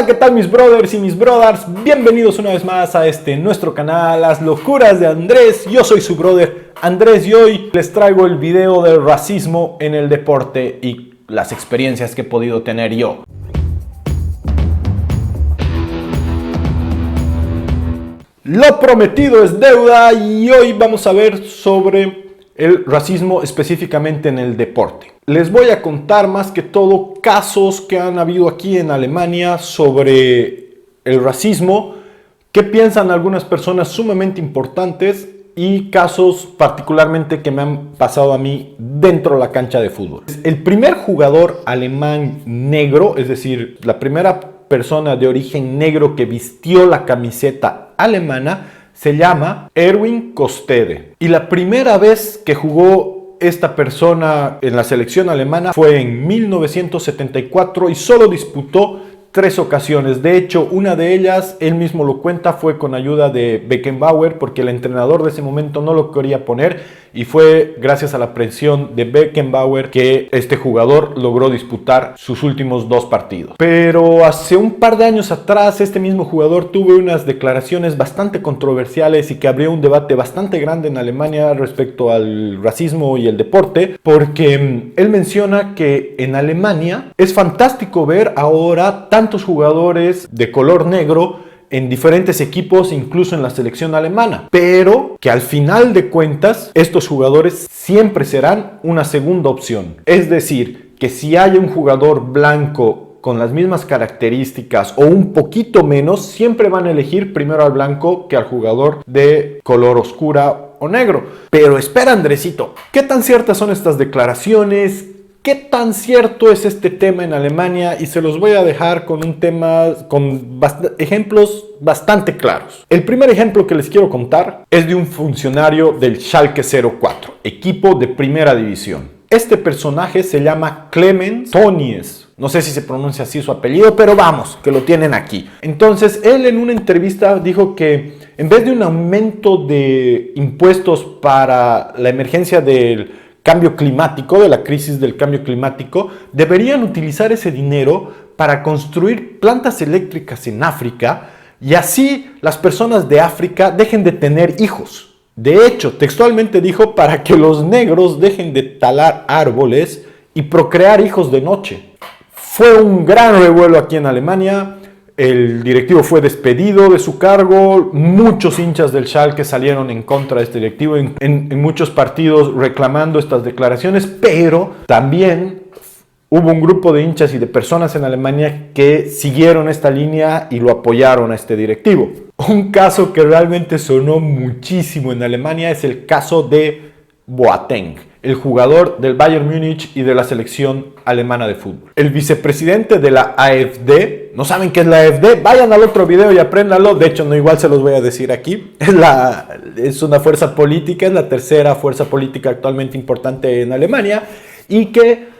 Hola, ¿qué tal mis brothers y mis brothers? Bienvenidos una vez más a nuestro canal, Las Locuras de Andrés. Yo soy su brother Andrés y hoy les traigo el video del racismo en el deporte y las experiencias que he podido tener yo. Lo prometido es deuda y hoy vamos a ver sobre el racismo específicamente en el deporte. Les voy a contar más que todo casos que han habido aquí en Alemania sobre el racismo, qué piensan algunas personas sumamente importantes y casos particularmente que me han pasado a mí dentro de la cancha de fútbol. El primer jugador alemán negro, es decir, la primera persona de origen negro que vistió la camiseta alemana, se llama Erwin Kostede. Y la primera vez que jugó esta persona en la selección alemana fue en 1974 y solo disputó 3 ocasiones. De hecho, una de ellas, él mismo lo cuenta, fue con ayuda de Beckenbauer porque el entrenador de ese momento no lo quería poner y fue gracias a la presión de Beckenbauer que este jugador logró disputar sus últimos 2 partidos. Pero hace un par de años atrás este mismo jugador tuvo unas declaraciones bastante controversiales y que abrió un debate bastante grande en Alemania respecto al racismo y el deporte, porque él menciona que en Alemania es fantástico ver ahora tantos jugadores de color negro en diferentes equipos, incluso en la selección alemana, pero que al final de cuentas estos jugadores siempre serán una segunda opción. Es decir, que si hay un jugador blanco con las mismas características o un poquito menos, siempre van a elegir primero al blanco que al jugador de color oscura o negro. Pero espera, Andresito, ¿qué tan ciertas son estas declaraciones? ¿Qué tan cierto es este tema en Alemania? Y se los voy a dejar con un tema con ejemplos bastante claros. El primer ejemplo que les quiero contar es de un funcionario del Schalke 04, equipo de primera división. Este personaje se llama Clemens Tönnies. No sé si se pronuncia así su apellido, pero vamos, que lo tienen aquí. Entonces, él en una entrevista dijo que en vez de un aumento de impuestos para la emergencia del cambio climático, de la crisis del cambio climático, deberían utilizar ese dinero para construir plantas eléctricas en África y así las personas de África dejen de tener hijos. De hecho, textualmente dijo, para que los negros dejen de talar árboles y procrear hijos de noche. Fue un gran revuelo aquí en Alemania. El directivo fue despedido de su cargo, muchos hinchas del Schalke salieron en contra de este directivo en muchos partidos reclamando estas declaraciones, pero también hubo un grupo de hinchas y de personas en Alemania que siguieron esta línea y lo apoyaron a este directivo. Un caso que realmente sonó muchísimo en Alemania es el caso de Boateng, el jugador del Bayern Múnich y de la selección alemana de fútbol. El vicepresidente de la AfD, ¿no saben qué es la AfD? Vayan al otro video y apréndanlo. De hecho, no, igual se los voy a decir aquí. Es una fuerza política, es la tercera fuerza política actualmente importante en Alemania y que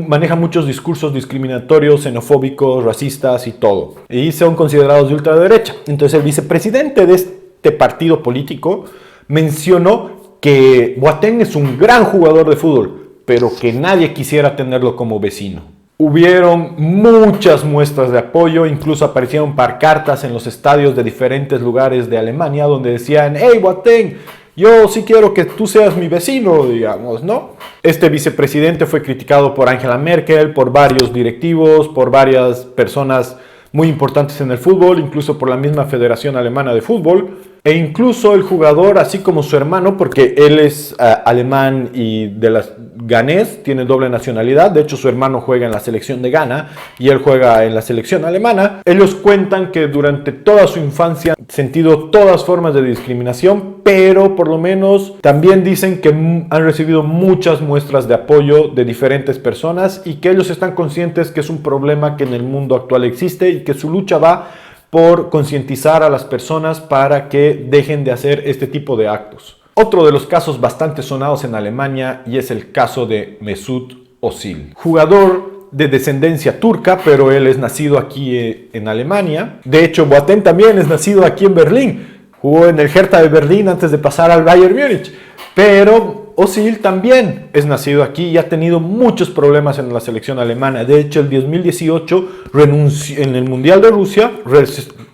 maneja muchos discursos discriminatorios, xenofóbicos, racistas y todo. Y son considerados de ultraderecha. Entonces, el vicepresidente de este partido político mencionó que Boateng es un gran jugador de fútbol, pero que nadie quisiera tenerlo como vecino. Hubieron muchas muestras de apoyo, incluso aparecieron pancartas en los estadios de diferentes lugares de Alemania donde decían: hey Boateng, yo sí quiero que tú seas mi vecino, digamos, ¿no? Este vicepresidente fue criticado por Angela Merkel, por varios directivos, por varias personas muy importantes en el fútbol, incluso por la misma Federación Alemana de Fútbol, e incluso el jugador, así como su hermano, porque él es alemán y ganés, tiene doble nacionalidad. De hecho, su hermano juega en la selección de Ghana y él juega en la selección alemana. Ellos cuentan que durante toda su infancia han sentido todas formas de discriminación, pero por lo menos también dicen que han recibido muchas muestras de apoyo de diferentes personas y que ellos están conscientes que es un problema que en el mundo actual existe y que su lucha va por concientizar a las personas para que dejen de hacer este tipo de actos. Otro de los casos bastante sonados en Alemania y es el caso de Mesut Özil, jugador de descendencia turca, pero él es nacido aquí en Alemania. De hecho, Boateng también es nacido aquí en Berlín. Jugó en el Hertha de Berlín antes de pasar al Bayern Múnich. Pero Özil también es nacido aquí y ha tenido muchos problemas en la selección alemana. De hecho, el 2018 en el Mundial de Rusia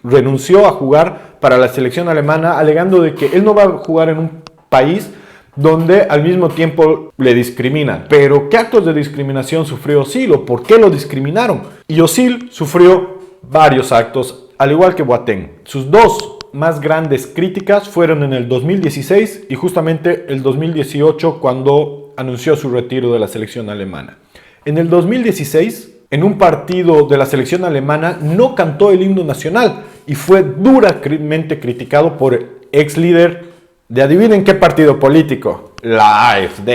renunció a jugar para la selección alemana, alegando de que él no va a jugar en un país donde al mismo tiempo le discriminan. Pero ¿qué actos de discriminación sufrió Özil o por qué lo discriminaron? Y Özil sufrió varios actos, al igual que Boateng. Sus dos más grandes críticas fueron en el 2016 y justamente el 2018, cuando anunció su retiro de la selección alemana. En el 2016, en un partido de la selección alemana, no cantó el himno nacional y fue duramente criticado por el ex líder de adivinen qué partido político, la AfD,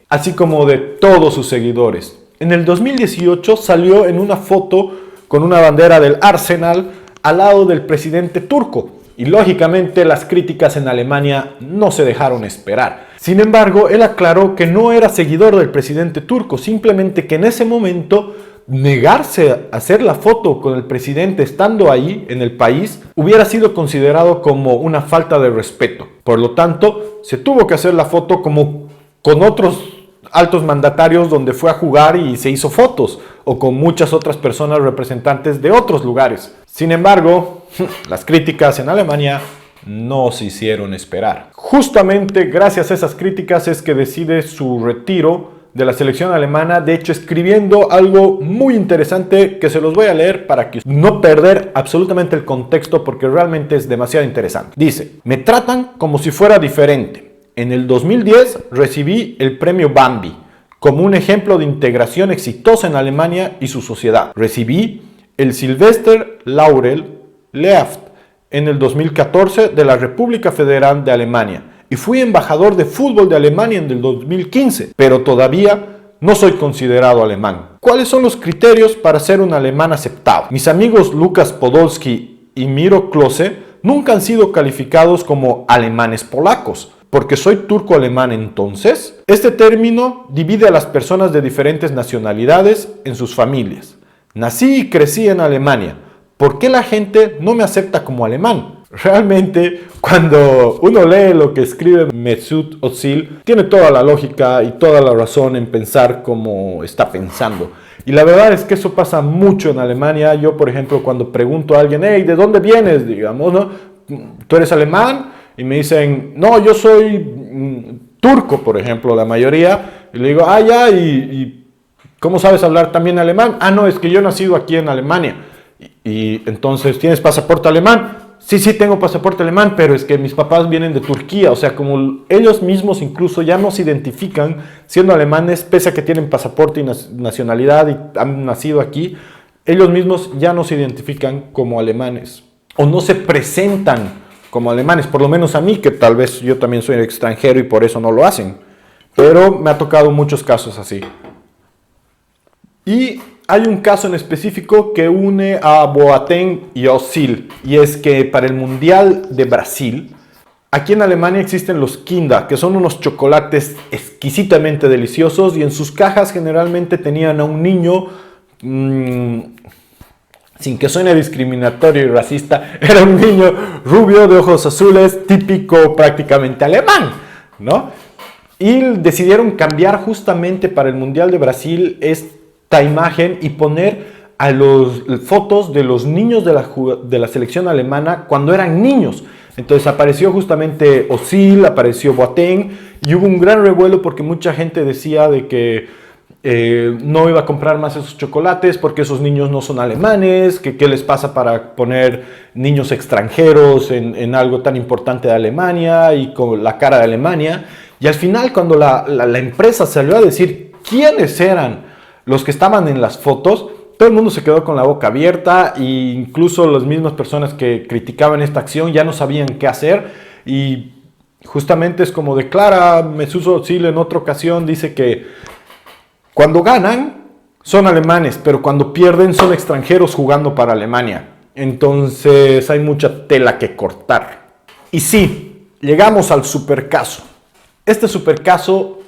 así como de todos sus seguidores. En el 2018 salió en una foto con una bandera del Arsenal al lado del presidente turco. Y lógicamente las críticas en Alemania no se dejaron esperar. Sin embargo, él aclaró que no era seguidor del presidente turco, simplemente que en ese momento negarse a hacer la foto con el presidente estando ahí en el país hubiera sido considerado como una falta de respeto. Por lo tanto, se tuvo que hacer la foto como con otros altos mandatarios donde fue a jugar y se hizo fotos, o con muchas otras personas representantes de otros lugares. Sin embargo, las críticas en Alemania no se hicieron esperar. Justamente gracias a esas críticas es que decide su retiro de la selección alemana, de hecho escribiendo algo muy interesante que se los voy a leer para que no perder absolutamente el contexto porque realmente es demasiado interesante. Dice: me tratan como si fuera diferente. En el 2010 recibí el premio Bambi como un ejemplo de integración exitosa en Alemania y su sociedad. Recibí el Silvester Laurel Leaft en el 2014 de la República Federal de Alemania y fui embajador de fútbol de Alemania en el 2015, pero todavía no soy considerado alemán. ¿Cuáles son los criterios para ser un alemán aceptado? Mis amigos Lukas Podolski y Miro Klose nunca han sido calificados como alemanes polacos. ¿Porque soy turco-alemán entonces? Este término divide a las personas de diferentes nacionalidades en sus familias. Nací y crecí en Alemania. ¿Por qué la gente no me acepta como alemán? Realmente, cuando uno lee lo que escribe Mesut Özil, tiene toda la lógica y toda la razón en pensar como está pensando. Y la verdad es que eso pasa mucho en Alemania. Yo, por ejemplo, cuando pregunto a alguien, hey, ¿de dónde vienes? Digamos, ¿no? ¿Tú eres alemán? Y me dicen, no, yo soy turco, por ejemplo, la mayoría. Y le digo, ah, ya, ¿y cómo sabes hablar también alemán? Ah, no, es que yo he nacido aquí en Alemania. Y entonces, ¿tienes pasaporte alemán? Sí, tengo pasaporte alemán, pero es que mis papás vienen de Turquía. O sea, como ellos mismos incluso ya no se identifican siendo alemanes, pese a que tienen pasaporte y nacionalidad y han nacido aquí, ellos mismos ya no se identifican como alemanes. O no se presentan como alemanes, por lo menos a mí, que tal vez yo también soy extranjero y por eso no lo hacen. Pero me ha tocado muchos casos así. Y hay un caso en específico que une a Boateng y a Özil, y es que para el Mundial de Brasil, aquí en Alemania existen los Kinder, que son unos chocolates exquisitamente deliciosos, y en sus cajas generalmente tenían a un niño, sin que suene discriminatorio y racista, era un niño rubio de ojos azules, típico prácticamente alemán, ¿no? Y decidieron cambiar justamente para el Mundial de Brasil esta imagen y poner a los fotos de los niños de la selección alemana cuando eran niños. Entonces apareció justamente Özil, apareció Boateng y hubo un gran revuelo porque mucha gente decía de que no iba a comprar más esos chocolates porque esos niños no son alemanes, que qué les pasa para poner niños extranjeros en algo tan importante de Alemania y con la cara de Alemania. Y al final, cuando la empresa salió a decir quiénes eran los que estaban en las fotos, todo el mundo se quedó con la boca abierta e incluso las mismas personas que criticaban esta acción ya no sabían qué hacer. Y justamente es como declara Mesut Özil en otra ocasión, dice que cuando ganan son alemanes, pero cuando pierden son extranjeros jugando para Alemania. Entonces hay mucha tela que cortar. Y sí, llegamos al supercaso. Este supercaso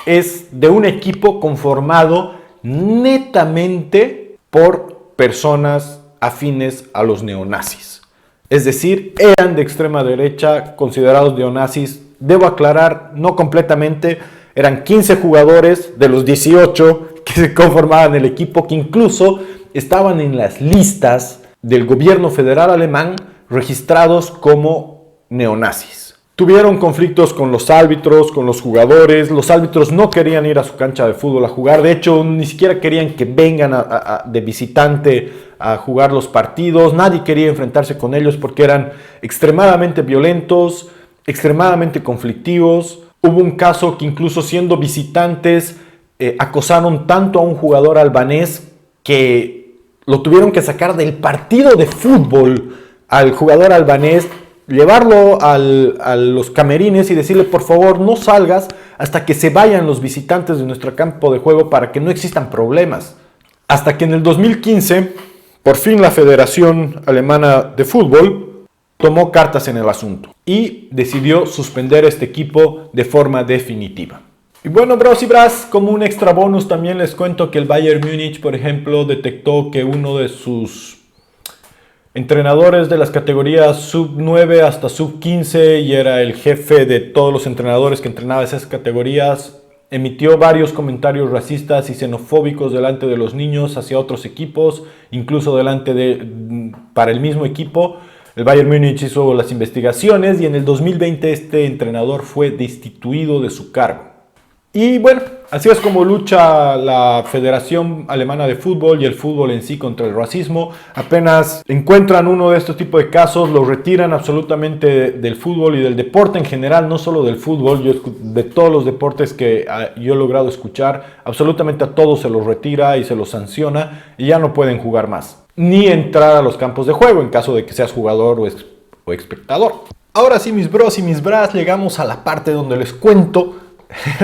es de un equipo conformado netamente por personas afines a los neonazis. Es decir, eran de extrema derecha, considerados neonazis. Debo aclarar, no completamente. Eran 15 jugadores de los 18 que se conformaban el equipo, que incluso estaban en las listas del gobierno federal alemán registrados como neonazis. Tuvieron conflictos con los árbitros, con los jugadores. Los árbitros no querían ir a su cancha de fútbol a jugar. De hecho, ni siquiera querían que vengan de visitante a jugar los partidos. Nadie quería enfrentarse con ellos porque eran extremadamente violentos, extremadamente conflictivos. Hubo un caso que incluso siendo visitantes acosaron tanto a un jugador albanés que lo tuvieron que sacar del partido de fútbol al jugador albanés, llevarlo a los camerines y decirle: por favor no salgas hasta que se vayan los visitantes de nuestro campo de juego para que no existan problemas. Hasta que en el 2015, por fin la Federación Alemana de Fútbol tomó cartas en el asunto y decidió suspender este equipo de forma definitiva. Y bueno, bros y bras, como un extra bonus también les cuento que el Bayern Múnich, por ejemplo, detectó que uno de sus entrenadores de las categorías sub 9 hasta sub 15 y era el jefe de todos los entrenadores que entrenaba esas categorías, emitió varios comentarios racistas y xenofóbicos delante de los niños hacia otros equipos, incluso para el mismo equipo. El Bayern Múnich hizo las investigaciones y en el 2020 este entrenador fue destituido de su cargo. Y bueno, así es como lucha la Federación Alemana de Fútbol y el fútbol en sí contra el racismo. Apenas encuentran uno de estos tipos de casos, lo retiran absolutamente del fútbol y del deporte en general, no solo del fútbol. De todos los deportes que yo he logrado escuchar, absolutamente a todos se los retira y se los sanciona y ya no pueden jugar más, ni entrar a los campos de juego en caso de que seas jugador o espectador. Ahora sí, mis bros y mis bras, llegamos a la parte donde les cuento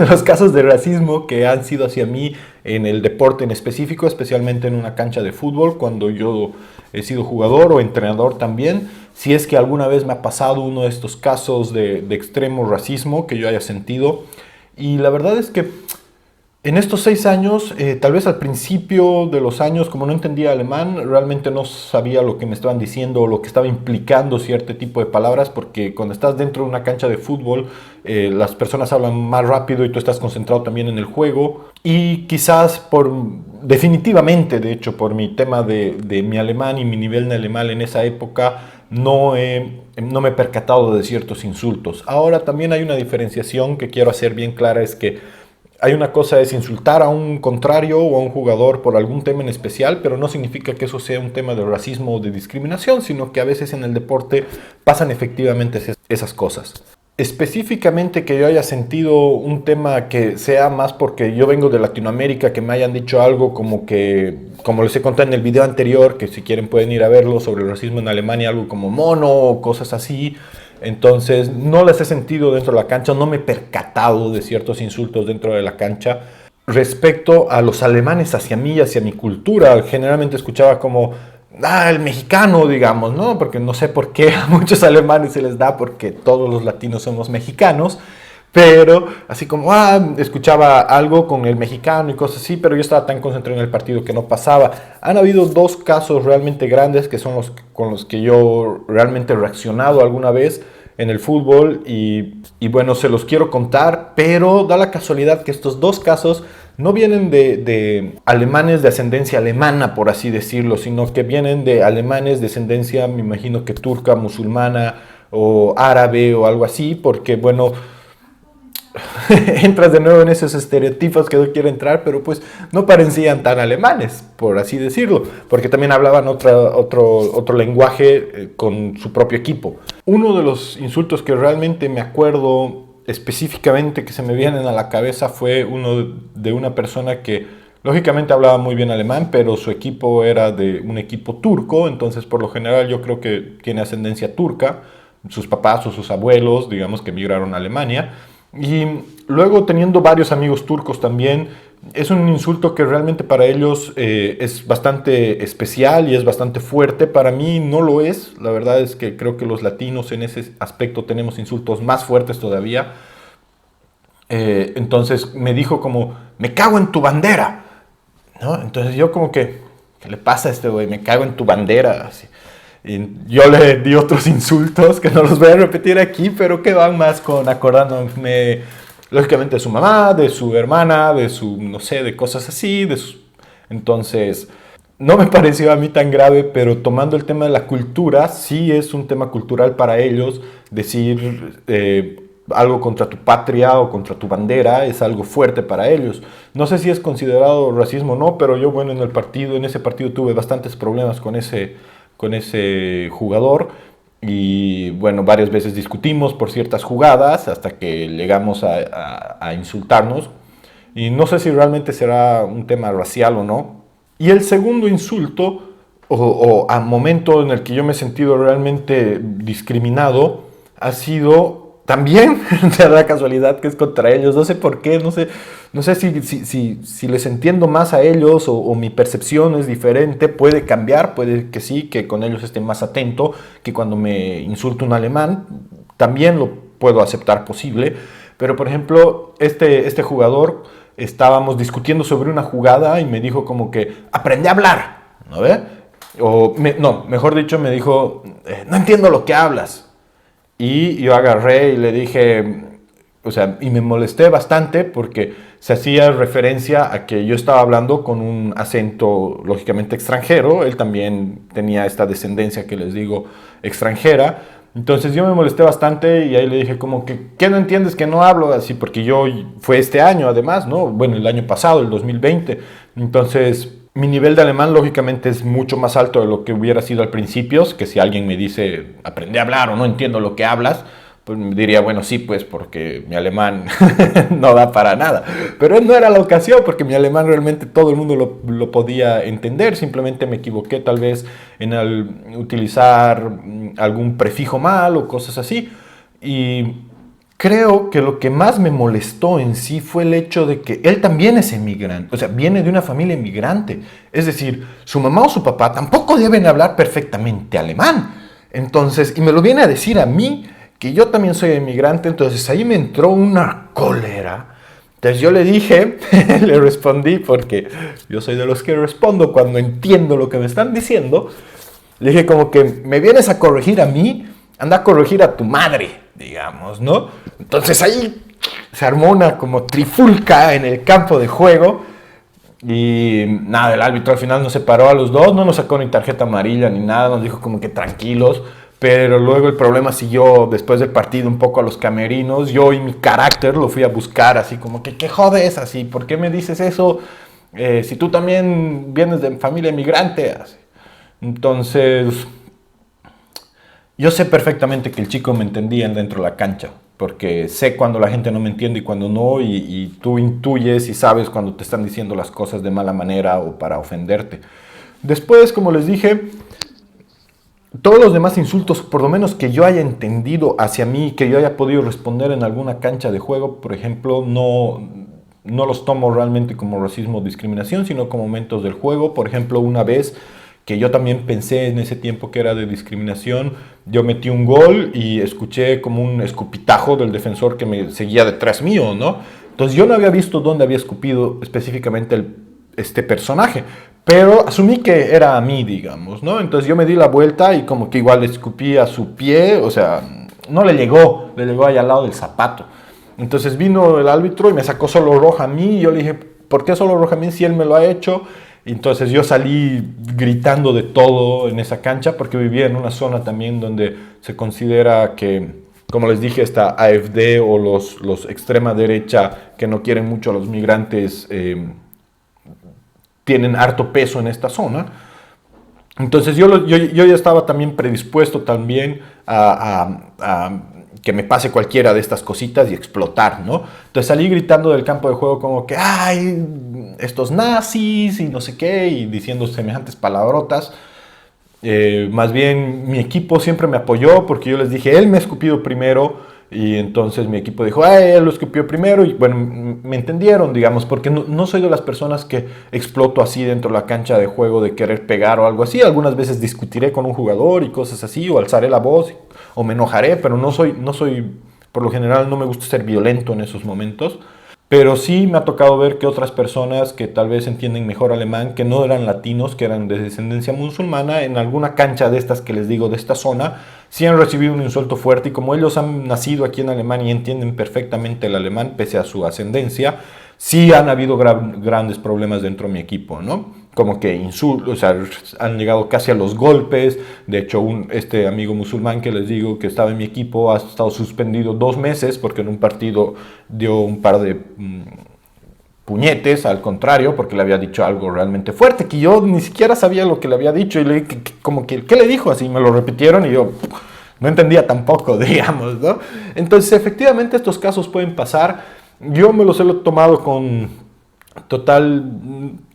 los casos de racismo que han sido hacia mí en el deporte en específico, especialmente en una cancha de fútbol, cuando yo he sido jugador o entrenador también. Si es que alguna vez me ha pasado uno de estos casos de extremo racismo que yo haya sentido. Y la verdad es que en estos 6 años, tal vez al principio de los años, como no entendía alemán, realmente no sabía lo que me estaban diciendo o lo que estaba implicando cierto tipo de palabras, porque cuando estás dentro de una cancha de fútbol, las personas hablan más rápido y tú estás concentrado también en el juego. Y quizás definitivamente, de hecho, por mi tema de mi alemán y mi nivel de alemán en esa época, no me he percatado de ciertos insultos. Ahora también hay una diferenciación que quiero hacer bien clara, es que hay una cosa es insultar a un contrario o a un jugador por algún tema en especial, pero no significa que eso sea un tema de racismo o de discriminación, sino que a veces en el deporte pasan efectivamente esas cosas. Específicamente que yo haya sentido un tema que sea más porque yo vengo de Latinoamérica, que me hayan dicho algo como les he contado en el video anterior, que si quieren pueden ir a verlo, sobre el racismo en Alemania, algo como mono o cosas así. Entonces no las he sentido dentro de la cancha, no me he percatado de ciertos insultos dentro de la cancha. Respecto a los alemanes hacia mí y hacia mi cultura, generalmente escuchaba como el mexicano, digamos, ¿no? Porque no sé por qué a muchos alemanes se les da, porque todos los latinos somos mexicanos, pero así como, escuchaba algo con el mexicano y cosas así, pero yo estaba tan concentrado en el partido que no pasaba. Han habido 2 casos realmente grandes que son con los que yo realmente he reaccionado alguna vez en el fútbol y bueno, se los quiero contar, pero da la casualidad que estos 2 casos no vienen de alemanes de ascendencia alemana, por así decirlo, sino que vienen de alemanes de ascendencia, me imagino que turca, musulmana o árabe o algo así, porque bueno, entras de nuevo en esos estereotipos que no quiero entrar, pero pues no parecían tan alemanes, por así decirlo, porque también hablaban otro lenguaje con su propio equipo. Uno de los insultos que realmente me acuerdo específicamente que se me vienen a la cabeza fue uno de una persona que lógicamente hablaba muy bien alemán, pero su equipo era de un equipo turco, entonces por lo general yo creo que tiene ascendencia turca, sus papás o sus abuelos, digamos, que emigraron a Alemania. Y luego, teniendo varios amigos turcos también, es un insulto que realmente para ellos es bastante especial y es bastante fuerte. Para mí no lo es. La verdad es que creo que los latinos en ese aspecto tenemos insultos más fuertes todavía. Entonces me dijo como, me cago en tu bandera, ¿no? Entonces yo como que, ¿qué le pasa a este güey? Me cago en tu bandera, así. Y yo le di otros insultos que no los voy a repetir aquí, pero que van más con acordándome lógicamente de su mamá, de su hermana, de su, no sé, de cosas así, entonces... No me pareció a mí tan grave, pero tomando el tema de la cultura, sí es un tema cultural para ellos. Decir algo contra tu patria o contra tu bandera es algo fuerte para ellos. No sé si es considerado racismo o no, pero yo, bueno, en ese partido tuve bastantes problemas con ese jugador. Y bueno, varias veces discutimos por ciertas jugadas hasta que llegamos a insultarnos. Y no sé si realmente será un tema racial o no. Y el segundo insulto, o a momento en el que yo me he sentido realmente discriminado, ha sido también, de la casualidad, que es contra ellos. No sé por qué, no sé si les entiendo más a ellos o mi percepción es diferente. Puede cambiar, puede que sí, que con ellos esté más atento, que cuando me insulta un alemán, también lo puedo aceptar posible. Pero por ejemplo, este jugador... Estábamos discutiendo sobre una jugada y me dijo como que aprende a hablar, ¿no ve? No, mejor dicho, me dijo, no entiendo lo que hablas. Y yo agarré y le dije, o sea, y me molesté bastante porque se hacía referencia a que yo estaba hablando con un acento lógicamente extranjero. Él también tenía esta descendencia que les digo extranjera. Entonces yo me molesté bastante y ahí le dije como que, ¿qué no entiendes que no hablo así? Porque fue este año además, ¿no? Bueno, el año pasado, el 2020. Entonces mi nivel de alemán lógicamente es mucho más alto de lo que hubiera sido al principio, que si alguien me dice, aprende a hablar o no entiendo lo que hablas, pues me diría, bueno, sí, pues porque mi alemán no da para nada. Pero no era la ocasión, porque mi alemán realmente todo el mundo lo podía entender. Simplemente me equivoqué tal vez en utilizar algún prefijo mal o cosas así. Y creo que lo que más me molestó en sí fue el hecho de que él también es emigrante. O sea, viene de una familia emigrante. Es decir, su mamá o su papá tampoco deben hablar perfectamente alemán. Entonces, y me lo viene a decir a mí, que yo también soy emigrante. Entonces ahí me entró una cólera. Entonces yo le dije, le respondí, porque yo soy de los que respondo cuando entiendo lo que me están diciendo. Le dije como que, ¿me vienes a corregir a mí? Anda a corregir a tu madre, digamos, ¿no? Entonces ahí se armó una como trifulca en el campo de juego. Y nada, el árbitro al final nos separó a los dos, no nos sacó ni tarjeta amarilla ni nada, nos dijo como que tranquilos. Pero luego el problema siguió después del partido un poco a los camerinos. Yo y mi carácter lo fui a buscar así como que, ¿qué jodes así? ¿Por qué me dices eso? Si tú también vienes de familia inmigrante. Así. Entonces, yo sé perfectamente que el chico me entendía dentro de la cancha. Porque sé cuando la gente no me entiende y cuando no. Y tú intuyes y sabes cuando te están diciendo las cosas de mala manera o para ofenderte. Después, como les dije... Todos los demás insultos, por lo menos que yo haya entendido hacia mí, que yo haya podido responder en alguna cancha de juego, por ejemplo, no los tomo realmente como racismo o discriminación, sino como momentos del juego. Por ejemplo, una vez que yo también pensé en ese tiempo que era de discriminación, yo metí un gol y escuché como un escupitajo del defensor que me seguía detrás mío, ¿no? Entonces yo no había visto dónde había escupido específicamente este personaje, pero asumí que era a mí, digamos, ¿no? Entonces yo me di la vuelta y como que igual le escupí a su pie, o sea, no le llegó ahí al lado del zapato. Entonces vino el árbitro y me sacó solo roja a mí y yo le dije, ¿por qué solo roja a mí si él me lo ha hecho? Entonces yo salí gritando de todo en esa cancha porque vivía en una zona también donde se considera que, como les dije, esta AfD o los extrema derecha que no quieren mucho a los migrantes tienen harto peso en esta zona. Entonces yo ya estaba también predispuesto también a que me pase cualquiera de estas cositas y explotar, ¿no? Entonces salí gritando del campo de juego como que ¡ay! Estos nazis y no sé qué, y diciendo semejantes palabrotas. Más bien mi equipo siempre me apoyó porque yo les dije, él me ha escupido primero. Y entonces mi equipo dijo, él lo escupió primero. Y bueno, me entendieron, digamos, porque no soy de las personas que exploto así dentro de la cancha de juego de querer pegar o algo así. Algunas veces discutiré con un jugador y cosas así, o alzaré la voz o me enojaré, pero no soy, por lo general no me gusta ser violento en esos momentos. Pero sí me ha tocado ver que otras personas que tal vez entienden mejor alemán, que no eran latinos, que eran de descendencia musulmana, en alguna cancha de estas que les digo, de esta zona, sí han recibido un insulto fuerte, y como ellos han nacido aquí en Alemania y entienden perfectamente el alemán, pese a su ascendencia, sí han habido grandes problemas dentro de mi equipo, ¿no? Como que insultos, o sea, han llegado casi a los golpes. De hecho, este amigo musulmán que les digo que estaba en mi equipo ha estado suspendido 2 meses porque en un partido dio un par de puñetes, al contrario, porque le había dicho algo realmente fuerte, que yo ni siquiera sabía lo que le había dicho, y le dije, como que, ¿qué le dijo? Así me lo repitieron y yo no entendía tampoco, digamos, ¿no? Entonces, efectivamente, estos casos pueden pasar. Yo me los he tomado con total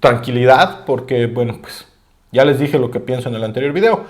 tranquilidad porque, bueno, pues ya les dije lo que pienso en el anterior video.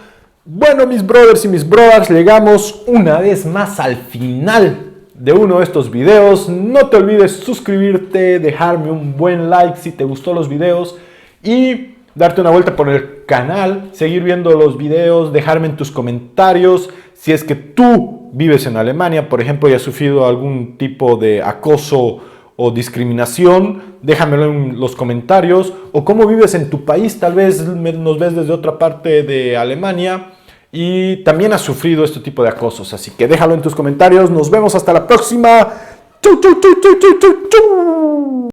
Bueno, mis brothers y mis brothers, llegamos una vez más al final de uno de estos videos. No te olvides suscribirte, dejarme un buen like si te gustó los videos y darte una vuelta por el canal, seguir viendo los videos, dejarme en tus comentarios si es que tú vives en Alemania, por ejemplo, y has sufrido algún tipo de acoso o discriminación, déjamelo en los comentarios, o cómo vives en tu país, tal vez nos ves desde otra parte de Alemania y también has sufrido este tipo de acosos, así que déjalo en tus comentarios. Nos vemos hasta la próxima. ¡Chau, chau, chau, chau, chau, chau, chau!